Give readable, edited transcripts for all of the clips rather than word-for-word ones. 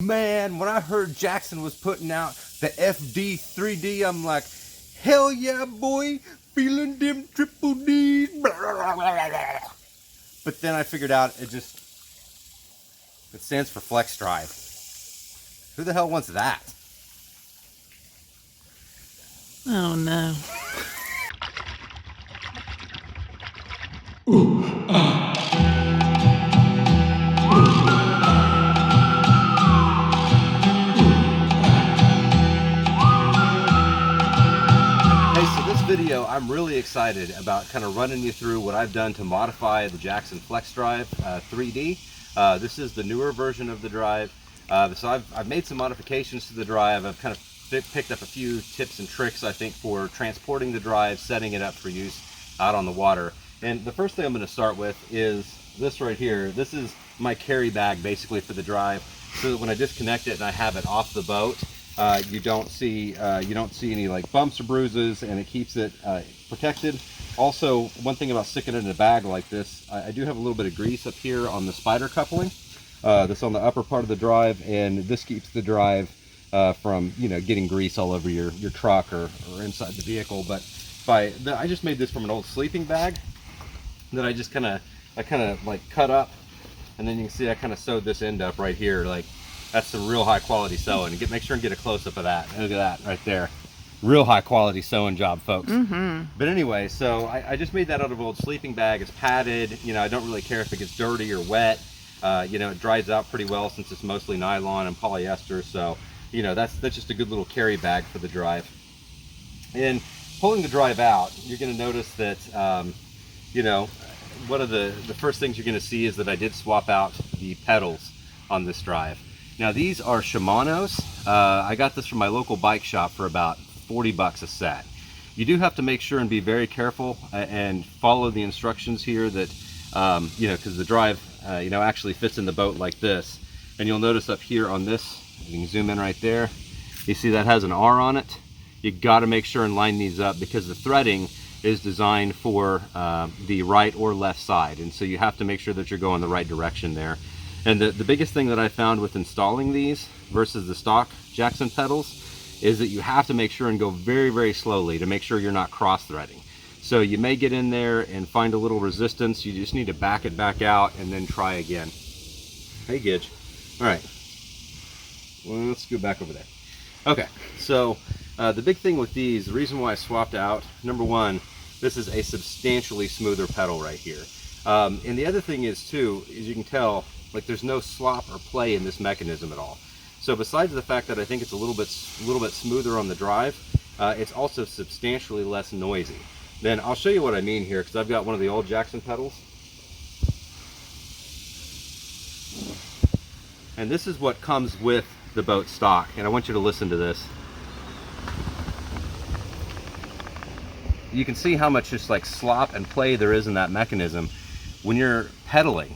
Man, when I heard Jackson was putting out the FD3D, I'm like, hell yeah, boy, feeling them triple D's. But then I figured out it stands for flex drive. Who the hell wants that? Oh no. Video, I'm really excited about kind of running you through what I've done to modify the Jackson Flex Drive 3D. This is the newer version of the drive. So I've made some modifications to the drive. I've kind of picked up a few tips and tricks, I think, for transporting the drive, setting it up for use out on the water. And the first thing I'm going to start with is this right here. This is my carry bag basically for the drive, so that when I disconnect it and I have it off the boat, you don't see any like bumps or bruises, and it keeps it protected. Also, one thing about sticking it in a bag like this, I do have a little bit of grease up here on the spider coupling. This on the upper part of the drive, and this keeps the drive from getting grease all over your truck or inside the vehicle. But I just made this from an old sleeping bag that I just kind of like cut up, and then you can see I kind of sewed this end up right here. Like, that's some real high quality sewing. Make sure and get a close up of that. Look at that right there. Real high quality sewing job, folks. But anyway, so I just made that out of an old sleeping bag. It's padded. I don't really care if it gets dirty or wet. It dries out pretty well since it's mostly nylon and polyester. So, that's just a good little carry bag for the drive. And pulling the drive out, you're going to notice that, one of the first things you're going to see is that I did swap out the pedals on this drive. Now, these are Shimano's. I got this from my local bike shop for about 40 bucks a set. You do have to make sure and be very careful and follow the instructions here that, because the drive, actually fits in the boat like this. And you'll notice up here on this, you can zoom in right there, you see that has an R on it. You got to make sure and line these up, because the threading is designed for the right or left side. And so you have to make sure that you're going the right direction there. And the biggest thing that I found with installing these versus the stock Jackson pedals is that you have to make sure and go very, very slowly to make sure you're not cross-threading. So you may get in there and find a little resistance. You just need to back it back out and then try again. Hey, Gidge. All right. Well, let's go back over there. Okay, so the big thing with these, the reason why I swapped out, number one, this is a substantially smoother pedal right here. And the other thing is, too, as you can tell, like, there's no slop or play in this mechanism at all. So besides the fact that I think it's a little bit smoother on the drive, it's also substantially less noisy. Then I'll show you what I mean here, because I've got one of the old Jackson pedals. And this is what comes with the boat stock, and I want you to listen to this. You can see how much just like slop and play there is in that mechanism when you're pedaling.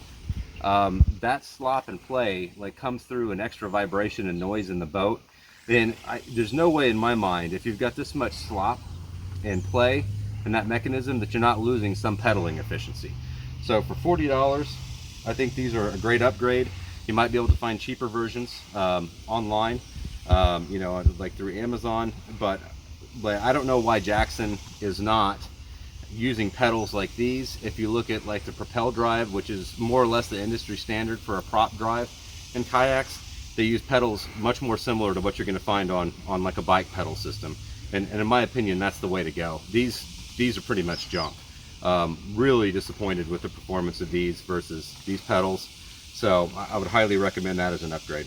That slop and play like comes through an extra vibration and noise in the boat. And there's no way in my mind, if you've got this much slop and play in that mechanism, that you're not losing some pedaling efficiency. So for $40, I think these are a great upgrade. You might be able to find cheaper versions online, like through Amazon, but I don't know why Jackson is not using pedals like these. If you look at like the Propel drive, which is more or less the industry standard for a prop drive in kayaks, they use pedals much more similar to what you're going to find on like a bike pedal system. And in my opinion, that's the way to go. These are pretty much junk. Really disappointed with the performance of these versus these pedals. So I would highly recommend that as an upgrade.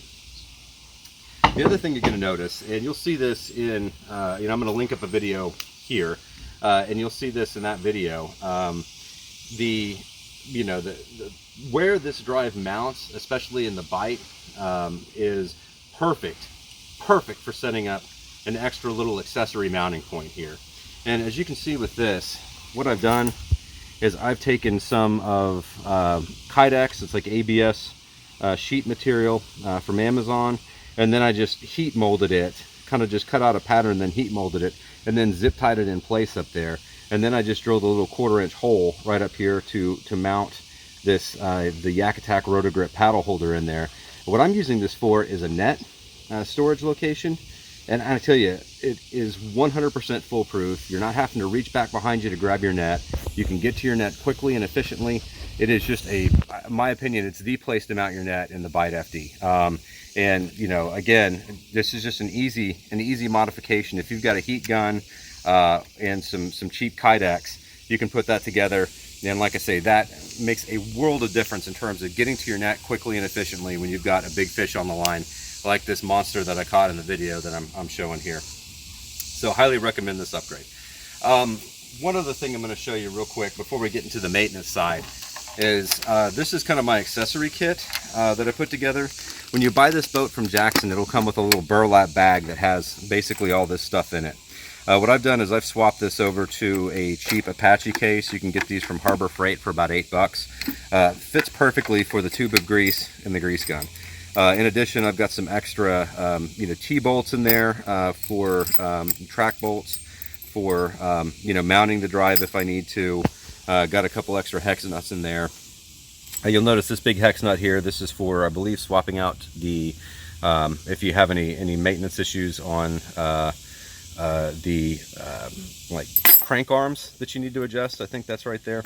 The other thing you're going to notice, and you'll see this in, I'm going to link up a video here. And you'll see this in that video. Where this drive mounts, especially in the bite, is perfect for setting up an extra little accessory mounting point here. And as you can see with this, what I've done is I've taken some of Kydex, it's like ABS sheet material from Amazon, and then I just heat molded it, kind of just cut out a pattern, then heat molded it, and then zip tied it in place up there. And then I just drilled a little 1/4-inch hole right up here to mount this the Yakattack Roto Grip paddle holder in there. What I'm using this for is a net storage location. And I tell you, it is 100% foolproof. You're not having to reach back behind you to grab your net. You can get to your net quickly and efficiently. It is just in my opinion, it's the place to mount your net in the Bite FD. And you know, again, this is just an easy modification. If you've got a heat gun and some cheap kayaks, you can put that together. And like I say, that makes a world of difference in terms of getting to your net quickly and efficiently when you've got a big fish on the line, like this monster that I caught in the video that I'm showing here. So highly recommend this upgrade. One other thing I'm going to show you real quick before we get into the maintenance side is this is kind of my accessory kit that I put together. When you buy this boat from Jackson, it'll come with a little burlap bag that has basically all this stuff in it. What I've done is I've swapped this over to a cheap Apache case. You can get these from Harbor Freight for about $8. Fits perfectly for the tube of grease and the grease gun. In addition, I've got some extra T-bolts in there for track bolts for mounting the drive if I need to. Got a couple extra hex nuts in there. You'll notice this big hex nut here. This is for, I believe, swapping out the if you have any maintenance issues on like crank arms that you need to adjust. I think that's right there.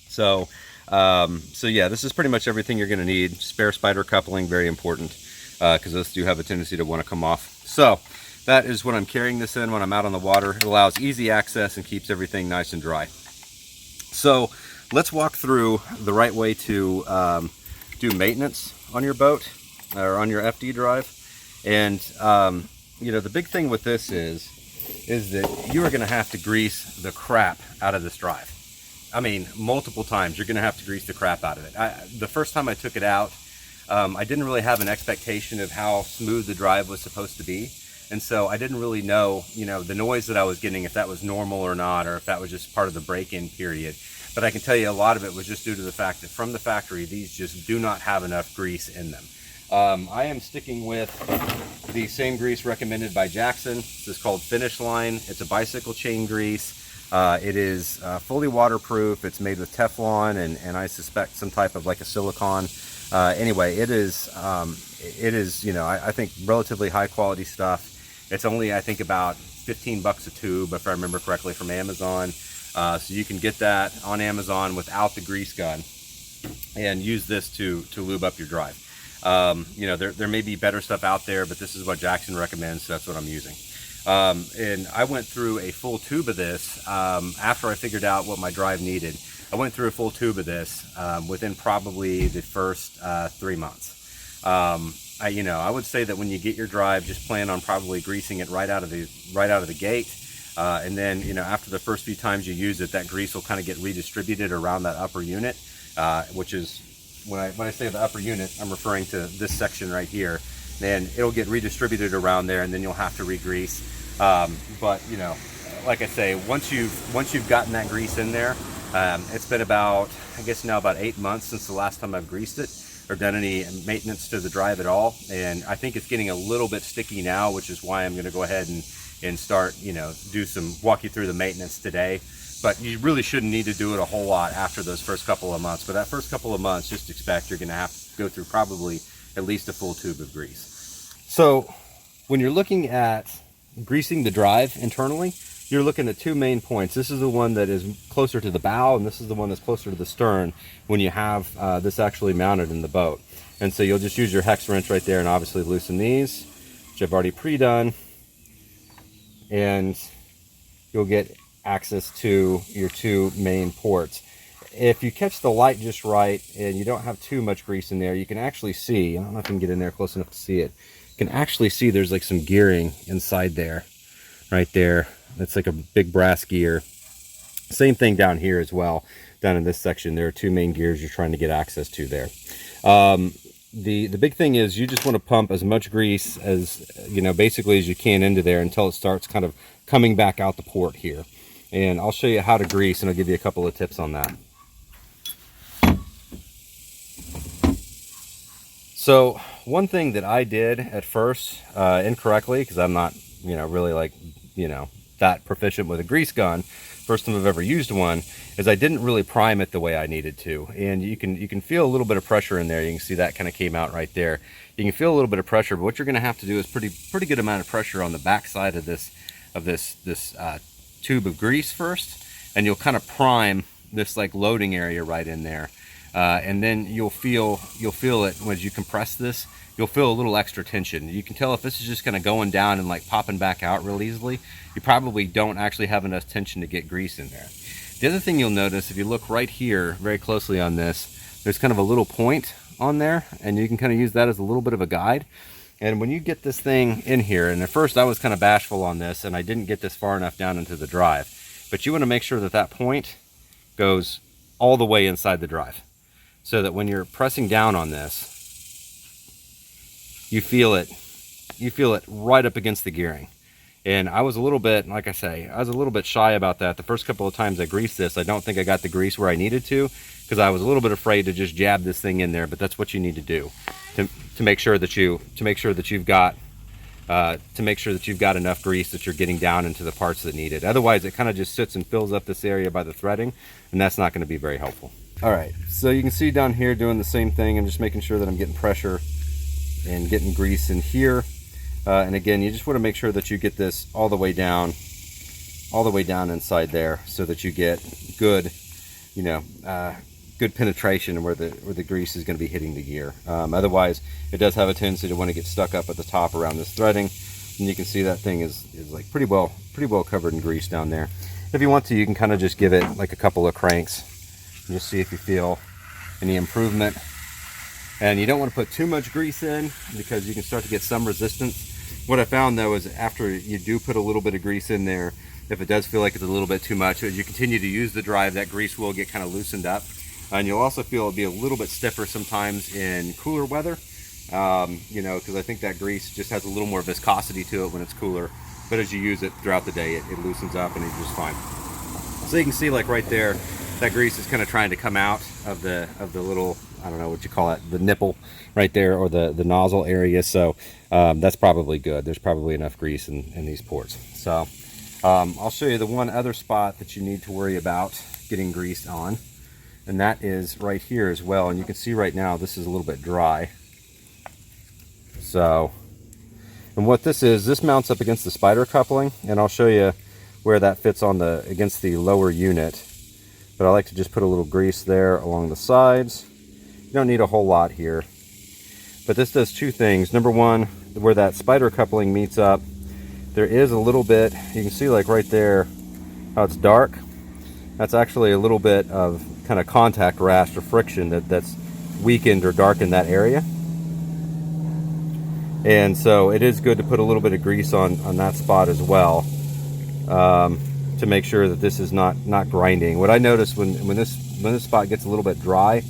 So yeah, this is pretty much everything you're going to need. Spare spider coupling, very important, because those do have a tendency to want to come off. So that is what I'm carrying this in when I'm out on the water. It allows easy access and keeps everything nice and dry. So let's walk through the right way to do maintenance on your boat or on your FD drive. And the big thing with this is that you are going to have to grease the crap out of this drive. I mean, multiple times you're going to have to grease the crap out of it. The first time I took it out, I didn't really have an expectation of how smooth the drive was supposed to be. And so I didn't really know, the noise that I was getting, if that was normal or not, or if that was just part of the break-in period. But I can tell you a lot of it was just due to the fact that from the factory, these just do not have enough grease in them. I am sticking with the same grease recommended by Jackson. This is called Finish Line. It's a bicycle chain grease. It is fully waterproof. It's made with Teflon and I suspect some type of like a silicone. Anyway, it is I think relatively high quality stuff. It's only, I think, about 15 bucks a tube, if I remember correctly, from Amazon. So you can get that on Amazon without the grease gun and use this to lube up your drive. There may be better stuff out there, but this is what Jackson recommends, so that's what I'm using. And I went through a full tube of this after I figured out what my drive needed. I went through a full tube of this within probably the first 3 months. I would say that when you get your drive, just plan on probably greasing it right out of the gate. And then, after the first few times you use it, that grease will kind of get redistributed around that upper unit, which is, when I say the upper unit, I'm referring to this section right here. And it'll get redistributed around there, and then you'll have to re-grease. But like I say, once you've gotten that grease in there, it's been about 8 months since the last time I've greased it or done any maintenance to the drive at all. And I think it's getting a little bit sticky now, which is why I'm going to go ahead and start, walk you through the maintenance today. But you really shouldn't need to do it a whole lot after those first couple of months. But that first couple of months, just expect you're going to have to go through probably at least a full tube of grease. So when you're looking at greasing the drive internally, you're looking at two main points. This is the one that is closer to the bow, and this is the one that's closer to the stern when you have this actually mounted in the boat. And so you'll just use your hex wrench right there and obviously loosen these, which I've already pre-done. And you'll get access to your two main ports. If you catch the light just right and you don't have too much grease in there, you can actually see, I don't know if I can get in there close enough to see it, you can actually see there's like some gearing inside there, right there. That's like a big brass gear. Same thing down here as well. Down in this section, there are two main gears you're trying to get access to there. The big thing is you just want to pump as much grease as, basically as you can into there until it starts kind of coming back out the port here. And I'll show you how to grease, and I'll give you a couple of tips on that. So one thing that I did at first incorrectly, because I'm not, really like, that proficient with a grease gun. first time I've ever used one, is I didn't really prime it the way I needed to. And you can feel a little bit of pressure in there. You can see that kind of came out right there. You can feel a little bit of pressure, but what you're going to have to do is pretty good amount of pressure on the back side of this tube of grease first, and you'll kind of prime this like loading area right in there. And then you'll feel it when you compress this. You'll feel a little extra tension. You can tell if this is just kind of going down and like popping back out real easily, you probably don't actually have enough tension to get grease in there. The other thing you'll notice, if you look right here very closely on this, there's kind of a little point on there, and you can kind of use that as a little bit of a guide. And when you get this thing in here, and at first I was kind of bashful on this and I didn't get this far enough down into the drive, but you want to make sure that that point goes all the way inside the drive, so that when you're pressing down on this, you feel it right up against the gearing. And I was a little bit, like I say, I was a little bit shy about that. The first couple of times I greased this, I don't think I got the grease where I needed to, because I was a little bit afraid to just jab this thing in there. But that's what you need to do to make sure that you've got enough grease that you're getting down into the parts that need it. Otherwise, it kind of just sits and fills up this area by the threading, and that's not going to be very helpful. All right, so you can see down here doing the same thing. I'm just making sure that I'm getting pressure and getting grease in here. And again, you just want to make sure that you get this all the way down inside there, so that you get good, good penetration where the grease is going to be hitting the gear. Otherwise, it does have a tendency to want to get stuck up at the top around this threading, and you can see that thing is like pretty well covered in grease down there. If you want to, you can kind of just give it like a couple of cranks and just see if you feel any improvement. And you don't want to put too much grease in, because you can start to get some resistance. What I found though is after you do put a little bit of grease in there, if it does feel like it's a little bit too much, as you continue to use the drive, that grease will get kind of loosened up. And you'll also feel it'll be a little bit stiffer sometimes in cooler weather, because I think that grease just has a little more viscosity to it when it's cooler. But as you use it throughout the day, it loosens up and it's just fine. So you can see like right there, that grease is kind of trying to come out of the little, I don't know what you call it, the nipple right there, or the nozzle area. So that's probably good. There's probably enough grease in these ports. So I'll show you the one other spot that you need to worry about getting grease on, and that is right here as well. And you can see right now this is a little bit dry. So, and what this mounts up against the spider coupling, and I'll show you where that fits on against the lower unit. But I like to just put a little grease there along the sides. You don't need a whole lot here, but this does two things. Number one, where that spider coupling meets up, there is a little bit, you can see like right there how it's dark. That's actually a little bit of kind of contact rash or friction that's weakened or darkened that area. And so it is good to put a little bit of grease on that spot as well, to make sure that this is not grinding. What I notice when this spot gets a little bit dry,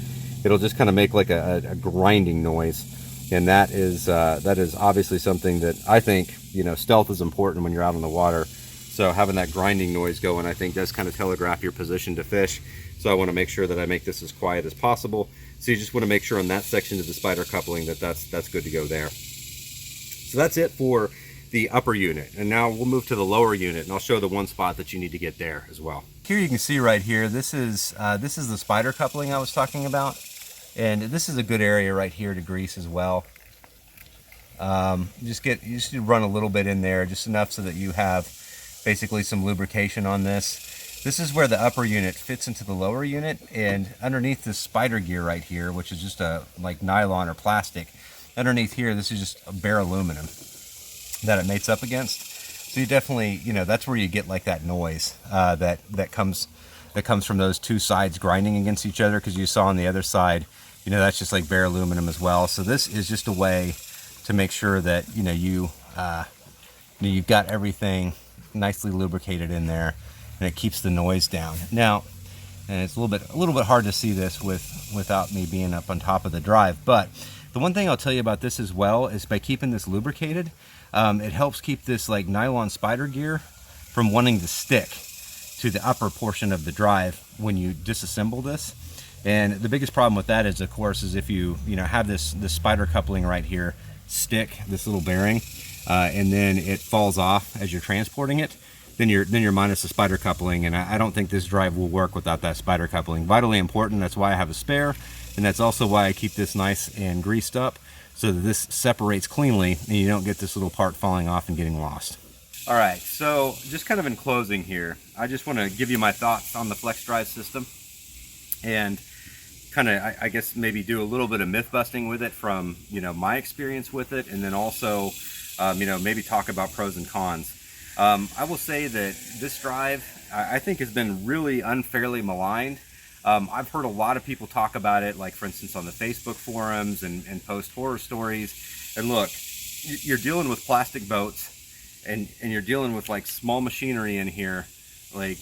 it'll just kind of make like a grinding noise, and that is obviously something that I think, stealth is important when you're out on the water. So having that grinding noise going, I think, does kind of telegraph your position to fish. So I want to make sure that I make this as quiet as possible. So you just want to make sure on that section of the spider coupling that's good to go there. So that's it for the upper unit, and now we'll move to the lower unit, and I'll show the one spot that you need to get there as well. Here you can see right here, this is the spider coupling I was talking about, and this is a good area right here to grease as well. You just need to run a little bit in there, just enough so that you have basically some lubrication on this. This is where the upper unit fits into the lower unit, and underneath this spider gear right here, which is just like nylon or plastic, underneath here, this is just a bare aluminum that it mates up against. So you definitely, that's where you get like that noise that comes from those two sides grinding against each other, because you saw on the other side, that's just like bare aluminum as well. So this is just a way to make sure that you've got everything nicely lubricated in there, and it keeps the noise down. Now, and it's a little bit hard to see this without me being up on top of the drive, but the one thing I'll tell you about this as well is by keeping this lubricated, it helps keep this like nylon spider gear from wanting to stick to the upper portion of the drive when you disassemble this. And the biggest problem with that is, of course, is if you have this spider coupling right here stick, this little bearing, and then it falls off as you're transporting it, then you're minus the spider coupling, and I don't think this drive will work without that spider coupling. Vitally important. That's why I have a spare, and that's also why I keep this nice and greased up so that this separates cleanly and you don't get this little part falling off and getting lost. All right, so just kind of in closing here, I just want to give you my thoughts on the flex drive system, and kind of, I guess, maybe do a little bit of myth busting with it from, my experience with it, and then also, maybe talk about pros and cons. I will say that this drive, I think, has been really unfairly maligned. I've heard a lot of people talk about it, like, for instance, on the Facebook forums and post horror stories. And look, you're dealing with plastic boats, and you're dealing with, like, small machinery in here. Like,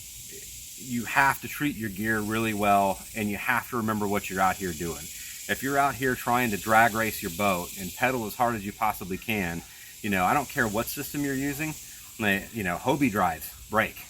you have to treat your gear really well, and you have to remember what you're out here doing. If you're out here trying to drag race your boat and pedal as hard as you possibly can, I don't care what system you're using, like, Hobie drives, brake.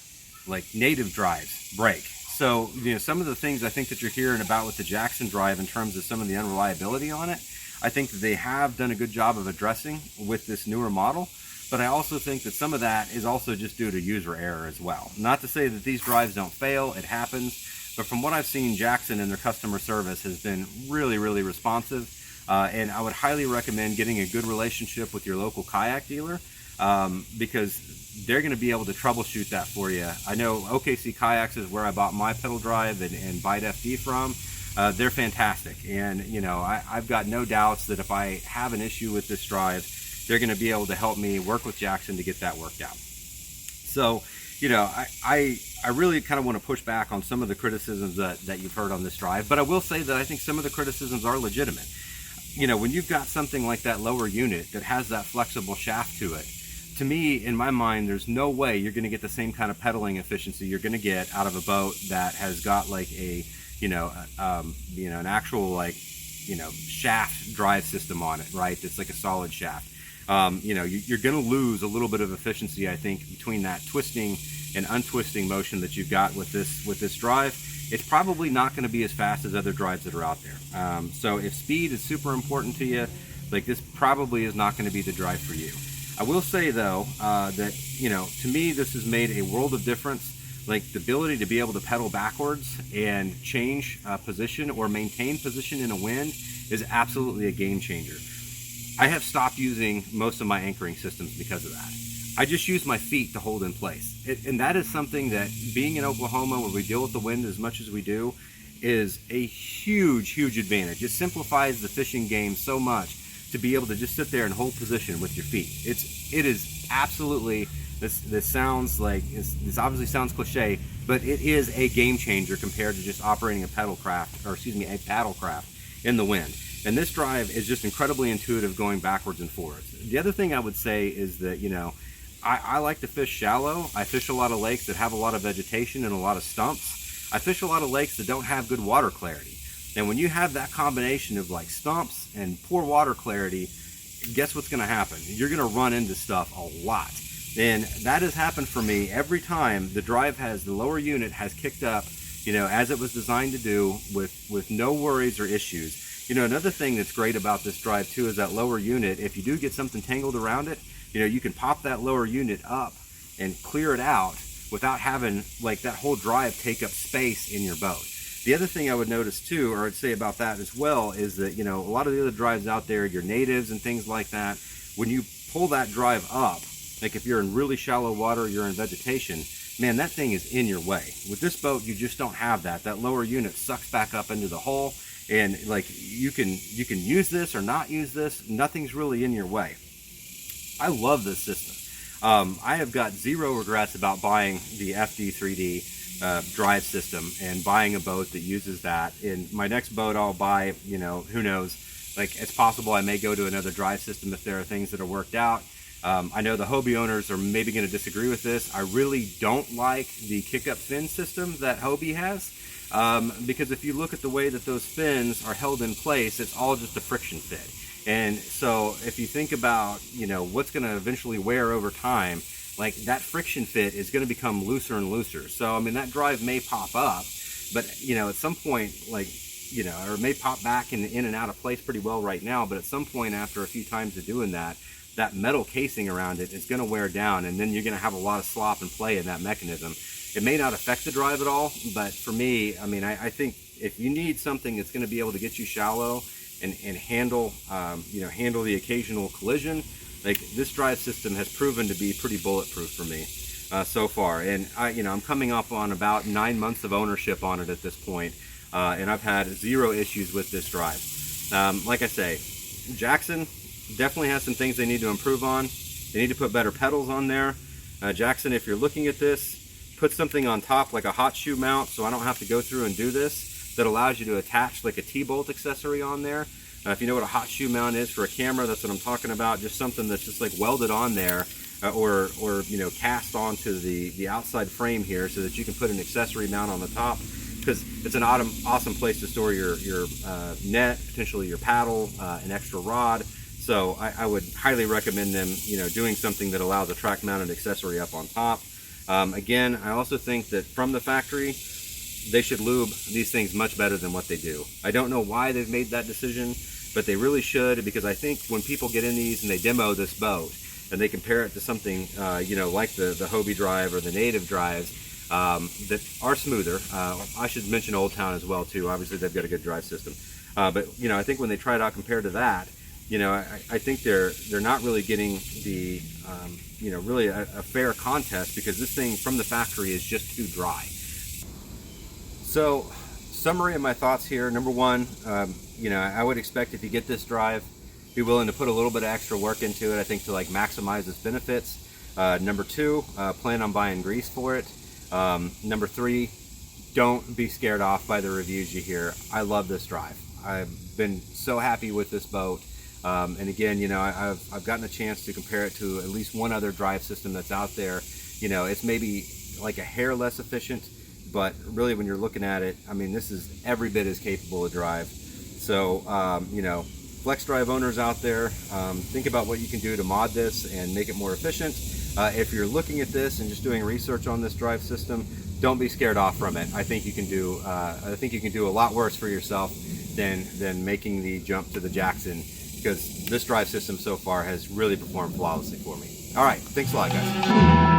Like, native drives, brake. So, some of the things I think that you're hearing about with the Jackson drive in terms of some of the unreliability on it, I think that they have done a good job of addressing with this newer model. But I also think that some of that is also just due to user error as well. Not to say that these drives don't fail, it happens, but from what I've seen, Jackson and their customer service has been really, really responsive. And I would highly recommend getting a good relationship with your local kayak dealer, because they're going to be able to troubleshoot that for you. I know OKC Kayaks is where I bought my pedal drive and Bite FD from. They're fantastic, and I've got no doubts that if I have an issue with this drive, they're going to be able to help me work with Jackson to get that worked out. So, I really kind of want to push back on some of the criticisms that you've heard on this drive, but I will say that I think some of the criticisms are legitimate. When you've got something like that lower unit that has that flexible shaft to it, to me, in my mind, there's no way you're going to get the same kind of pedaling efficiency you're going to get out of a boat that has got like a, an actual, like, shaft drive system on it, right? It's like a solid shaft. You're going to lose a little bit of efficiency, I think, between that twisting and untwisting motion that you've got with this drive. It's probably not going to be as fast as other drives that are out there. So if speed is super important to you, like, this probably is not going to be the drive for you. I will say, though, that, to me, this has made a world of difference. Like, the ability to be able to pedal backwards and change position or maintain position in a wind is absolutely a game changer. I have stopped using most of my anchoring systems because of that. I just use my feet to hold in place. And that is something that, being in Oklahoma where we deal with the wind as much as we do, is a huge, huge advantage. It simplifies the fishing game so much to be able to just sit there and hold position with your feet. It is absolutely, this sounds like, this obviously sounds cliche, but it is a game changer compared to just operating a paddlecraft in the wind. And this drive is just incredibly intuitive going backwards and forwards. The other thing I would say is that, I like to fish shallow. I fish a lot of lakes that have a lot of vegetation and a lot of stumps. I fish a lot of lakes that don't have good water clarity. And when you have that combination of, like, stumps and poor water clarity, guess what's going to happen? You're going to run into stuff a lot. And that has happened for me every time the lower unit has kicked up, as it was designed to do, with no worries or issues. Another thing that's great about this drive too is that lower unit. If you do get something tangled around it, you can pop that lower unit up and clear it out without having, like, that whole drive take up space in your boat. The other thing I would notice too, or I'd say about that as well, is that, a lot of the other drives out there, your natives and things like that, when you pull that drive up, like if you're in really shallow water, you're in vegetation, man, that thing is in your way. With this boat, you just don't have that. That lower unit sucks back up into the hole, and, like, you can use this or not use this. Nothing's really in your way. I love this system. I have got zero regrets about buying the FD3D drive system and buying a boat that uses that. In my next boat I'll buy, who knows, like, it's possible I may go to another drive system if there are things that are worked out. I know the Hobie owners are maybe going to disagree with this. I really don't like the kick-up fin system that Hobie has, because if you look at the way that those fins are held in place, it's all just a friction fit. And so if you think about, what's going to eventually wear over time, like, that friction fit is going to become looser and looser. So, I mean, that drive may pop up, but, at some point, like, or it may pop back in and out of place pretty well right now, but at some point after a few times of doing that, that metal casing around it is going to wear down, and then you're going to have a lot of slop and play in that mechanism. It may not affect the drive at all, but for me, I mean, I think if you need something that's going to be able to get you shallow and handle, handle the occasional collision, like this drive system has proven to be pretty bulletproof for me so far. And I'm coming up on about 9 months of ownership on it at this point, and I've had 0 issues with this drive. Like I say, Jackson definitely has some things they need to improve on. They need to put better pedals on there. Jackson, if you're looking at this, put something on top like a hot shoe mount so I don't have to go through and do this, that allows you to attach like a T-bolt accessory on there. If you know what a hot shoe mount is for a camera, that's what I'm talking about. Just something that's just like welded on there, or cast onto the outside frame here, so that you can put an accessory mount on the top, because it's an awesome place to store your net, potentially your paddle, an extra rod. So I would highly recommend them, doing something that allows a track mounted accessory up on top. Again, I also think that from the factory, they should lube these things much better than what they do. I don't know why they've made that decision, but they really should, because I think when people get in these and they demo this boat and they compare it to something, like the Hobie drive or the native drives that are smoother. I should mention Old Town as well too. Obviously they've got a good drive system. But I think when they try it out compared to that, I think they're not really getting the, really a fair contest, because this thing from the factory is just too dry. So, summary of my thoughts here. Number one, I would expect if you get this drive, be willing to put a little bit of extra work into it, I think, to like maximize its benefits. Number two, plan on buying grease for it. Number three, don't be scared off by the reviews you hear. I love this drive. I've been so happy with this boat. And again, I've gotten a chance to compare it to at least one other drive system that's out there. It's maybe like a hair less efficient, but really when you're looking at it, I mean, this is every bit as capable of drive. So, flex drive owners out there, think about what you can do to mod this and make it more efficient. If you're looking at this and just doing research on this drive system, don't be scared off from it. I think you can do a lot worse for yourself than making the jump to the Jackson, because this drive system so far has really performed flawlessly for me. All right, thanks a lot, guys.